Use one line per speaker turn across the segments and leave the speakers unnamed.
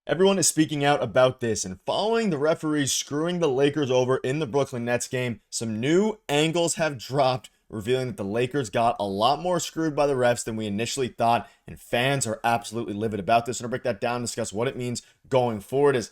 Everyone is speaking out about this, and following the referees screwing the Lakers over in the Brooklyn Nets game, some new angles have dropped, revealing that the Lakers got a lot more screwed by the refs than we initially thought, and fans are absolutely livid about this. And I'll break that down and discuss what it means going forward as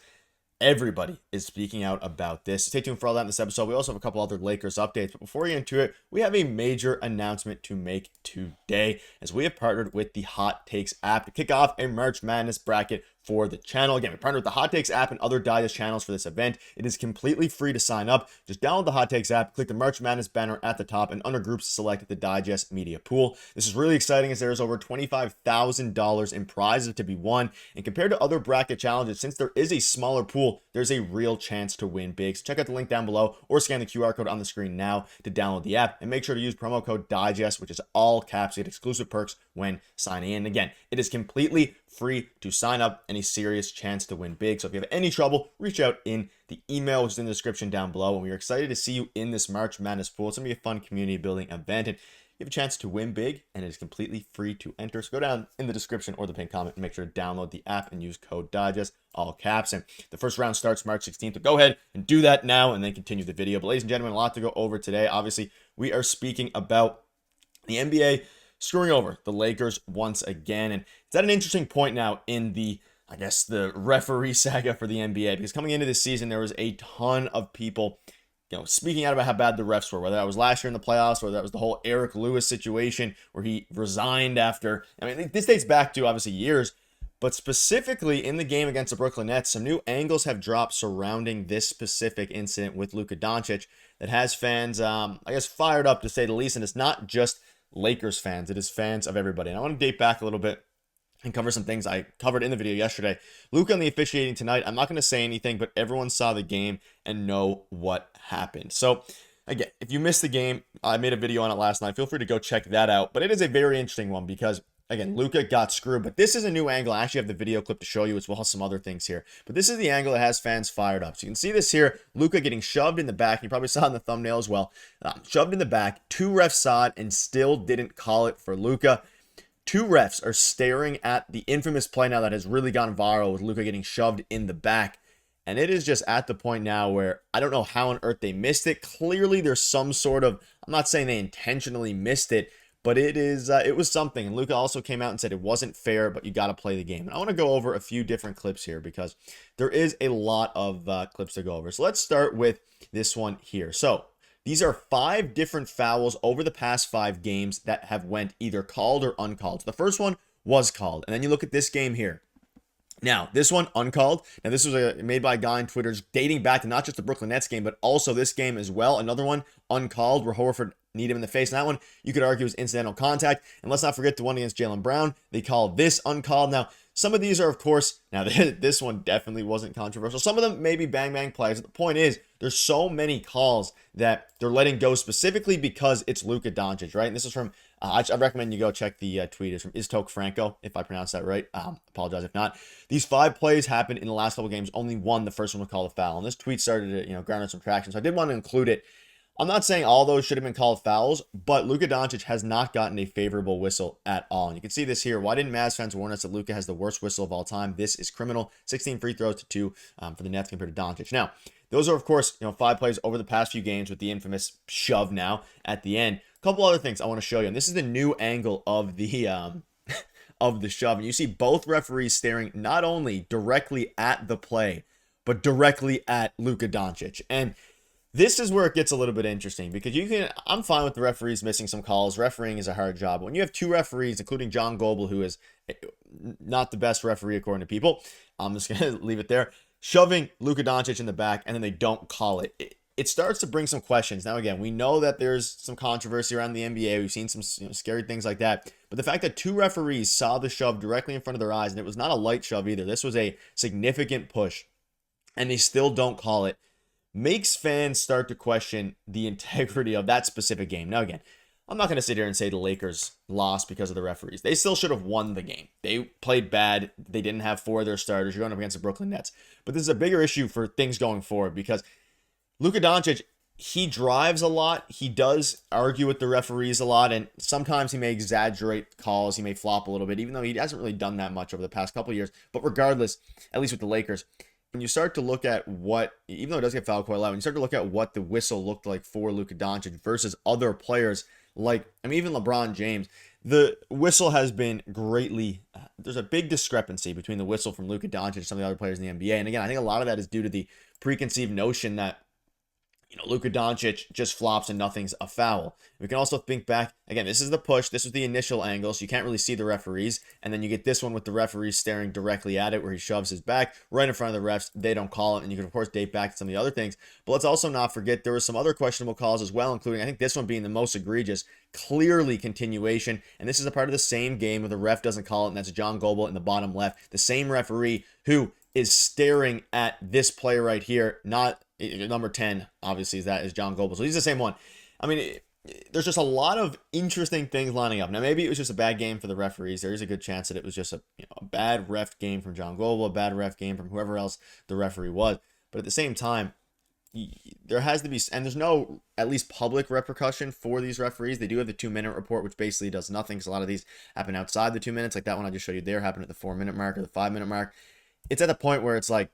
everybody is speaking out about this. Stay tuned for all that in this episode. We also have a couple other Lakers updates, but before we get into it, we have a major announcement to make today as we have partnered with the Hot Takes app to kick off a March Madness bracket for the channel. Again, we partnered with the Hot Takes app and other Digest channels for this event. It is completely free to sign up. Just download the Hot Takes app, click the March Madness banner at the top, and under groups select the Digest Media Pool. This is really exciting as there is over $25,000 in prizes to be won. And compared to other bracket challenges, since there is a smaller pool, there's a real chance to win big. So check out the link down below or scan the QR code on the screen now to download the app. And make sure to use promo code DIGEST, which is all caps, to get exclusive perks when signing in. Again, it is completely free to sign up and a serious chance to win big. So if you have any trouble, reach out in the email, which is in the description down below. And we are excited to see you in this March Madness pool. It's going to be a fun community building event, and you have a chance to win big, and it is completely free to enter. So go down in the description or the pinned comment and make sure to download the app and use code DIGEST, all caps. And the first round starts March 16th. So go ahead and do that now and then continue the video. But ladies and gentlemen, a lot to go over today. Obviously, we are speaking about the NBA screwing over the Lakers once again. And it's at an interesting point now in the referee saga for the NBA, because coming into this season, there was a ton of people, speaking out about how bad the refs were, whether that was last year in the playoffs, or that was the whole Eric Lewis situation where he resigned after, this dates back to obviously years, but specifically in the game against the Brooklyn Nets, some new angles have dropped surrounding this specific incident with Luka Doncic that has fans, fired up to say the least. And it's not just Lakers fans, it is fans of everybody. And I want to date back a little bit and cover some things I covered in the video yesterday. Luka and the officiating tonight, I'm not going to say anything, but everyone saw the game and know what happened. So again, if you missed the game, I made a video on it last night. Feel free to go check that out. But it is a very interesting one because, again, Luka got screwed. But this is a new angle. I actually have the video clip to show you as well as some other things here. But this is the angle that has fans fired up. So you can see this here, Luka getting shoved in the back. You probably saw it in the thumbnail as well. Shoved in the back. Two refs saw it and still didn't call it for Luka. Two refs are staring at the infamous play now that has really gone viral with Luka getting shoved in the back. And it is just at the point now where I don't know how on earth they missed it. Clearly there's some sort of, I'm not saying they intentionally missed it, but it was something. And Luka also came out and said it wasn't fair, but you got to play the game. And I want to go over a few different clips here because there is a lot of clips to go over. So let's start with this one here. So these are 5 different fouls over the past 5 games that have went either called or uncalled. So the first one was called. And then you look at this game here. Now, this one uncalled. Now, this was made by a guy on Twitter dating back to not just the Brooklyn Nets game, but also this game as well. Another one uncalled where Horford kneed him in the face. And that one, you could argue, was incidental contact. And let's not forget the one against Jaylen Brown. They called this uncalled. Now, some of these are, of course, now this one definitely wasn't controversial. Some of them may be bang plays. The point is, there's so many calls that they're letting go specifically because it's Luka Doncic, right? And this is from, I recommend you go check the tweet. It's from Istok Franco, if I pronounce that right. Apologize if not. These 5 plays happened in the last couple games. Only one, the first one, was called a foul. And this tweet started to, garner some traction. So I did want to include it. I'm not saying all those should have been called fouls, but Luka Doncic has not gotten a favorable whistle at all. And you can see this here. Why didn't Mavs fans warn us that Luka has the worst whistle of all time? This is criminal. 16 free throws to 2 for the Nets compared to Doncic. Now, those are, of course, 5 plays over the past few games with the infamous shove now at the end. A couple other things I want to show you. And this is the new angle of the of the shove. And you see both referees staring not only directly at the play, but directly at Luka Doncic. And this is where it gets a little bit interesting because I'm fine with the referees missing some calls. Refereeing is a hard job. But when you have 2 referees, including John Goble, who is not the best referee according to people, I'm just going to leave it there, shoving Luka Doncic in the back, and then they don't call it. It starts to bring some questions. Now, again, we know that there's some controversy around the NBA. We've seen some scary things like that. But the fact that 2 referees saw the shove directly in front of their eyes, and it was not a light shove either. This was a significant push, and they still don't call it, makes fans start to question the integrity of that specific game. Now, again, I'm not going to sit here and say the Lakers lost because of the referees. They still should have won the game. They played bad. They didn't have 4 of their starters. You're going up against the Brooklyn Nets. But this is a bigger issue for things going forward because Luka Doncic, he drives a lot. He does argue with the referees a lot, and sometimes he may exaggerate calls. He may flop a little bit, even though he hasn't really done that much over the past couple of years. But regardless, at least with the Lakers, when you start to look at what, even though it does get fouled quite a lot, when you start to look at what the whistle looked like for Luka Doncic versus other players, like, I mean, even LeBron James, the whistle has been greatly, there's a big discrepancy between the whistle from Luka Doncic and some of the other players in the NBA. And again, I think a lot of that is due to the preconceived notion that Luka Doncic just flops and nothing's a foul. We can also think back, again, this is the push. This was the initial angle, so you can't really see the referees. And then you get this one with the referees staring directly at it where he shoves his back right in front of the refs. They don't call it, and you can, of course, date back to some of the other things. But let's also not forget there were some other questionable calls as well, including, I think this one being the most egregious, clearly continuation. And this is a part of the same game where the ref doesn't call it, and that's John Goble in the bottom left. The same referee who is staring at this player right here, not number 10, obviously, is John Goble. So he's the same one. I mean, there's just a lot of interesting things lining up. Now, maybe it was just a bad game for the referees. There is a good chance that it was just a bad ref game from John Goble, a bad ref game from whoever else the referee was. But at the same time, there has to be, and there's no at least public repercussion for these referees. They do have the 2-minute report, which basically does nothing because a lot of these happen outside the 2 minutes. Like that one I just showed you there happened at the 4-minute mark or the 5-minute mark. It's at the point where it's like,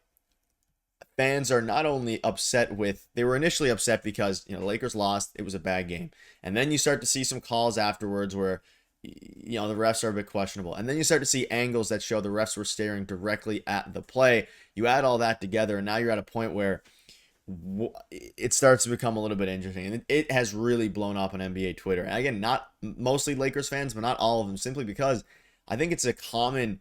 fans are not only upset with, they were initially upset because, the Lakers lost, it was a bad game. And then you start to see some calls afterwards where, the refs are a bit questionable. And then you start to see angles that show the refs were staring directly at the play. You add all that together, and now you're at a point where it starts to become a little bit interesting. And it has really blown up on NBA Twitter. And again, not mostly Lakers fans, but not all of them, simply because I think it's a common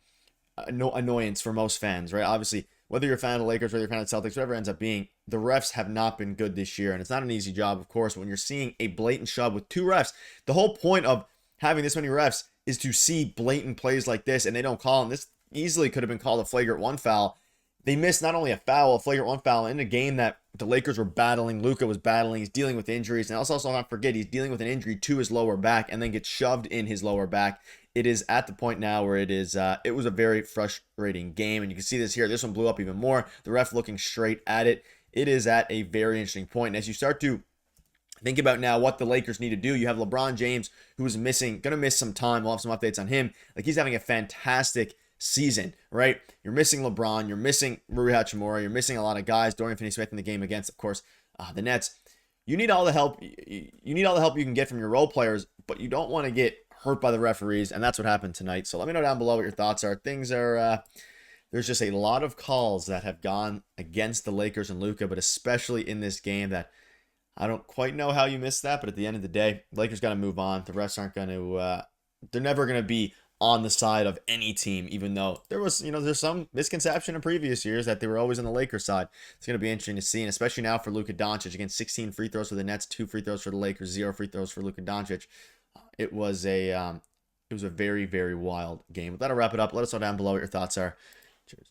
annoyance for most fans, right? Obviously, whether you're a fan of the Lakers, whether you're a fan of the Celtics, whatever it ends up being, the refs have not been good this year. And it's not an easy job, of course, when you're seeing a blatant shove with 2 refs. The whole point of having this many refs is to see blatant plays like this, and they don't call them. This easily could have been called a flagrant 1 foul. They missed not only a flagrant 1 foul in a game that the Lakers were battling. Luka was battling. He's dealing with injuries. And also not forget, he's dealing with an injury to his lower back and then gets shoved in his lower back. It is at the point now where it was a very frustrating game. And you can see this here. This one blew up even more. The ref looking straight at it. It is at a very interesting point. And as you start to think about now what the Lakers need to do, you have LeBron James, who is going to miss some time. We'll have some updates on him. Like, he's having a fantastic season, right? You're missing LeBron. You're missing Hachimura. You're missing a lot of guys. Dorian Finney-Smith in the game against, of course, the Nets. You need all the help. You need all the help you can get from your role players, but you don't want to get hurt by the referees, and that's what happened tonight. So let me know down below what your thoughts are. Things are, there's just a lot of calls that have gone against the Lakers and Luka, but especially in this game that I don't quite know how you missed that, but at the end of the day, the Lakers got to move on. The refs aren't going to, they're never going to be on the side of any team, even though there was, there's some misconception in previous years that they were always on the Lakers side. It's going to be interesting to see, and especially now for Luka Doncic. Again, 16 free throws for the Nets, 2 free throws for the Lakers, 0 free throws for Luka Doncic. It was a very, very wild game. With that, I'll wrap it up. Let us know down below what your thoughts are. Cheers.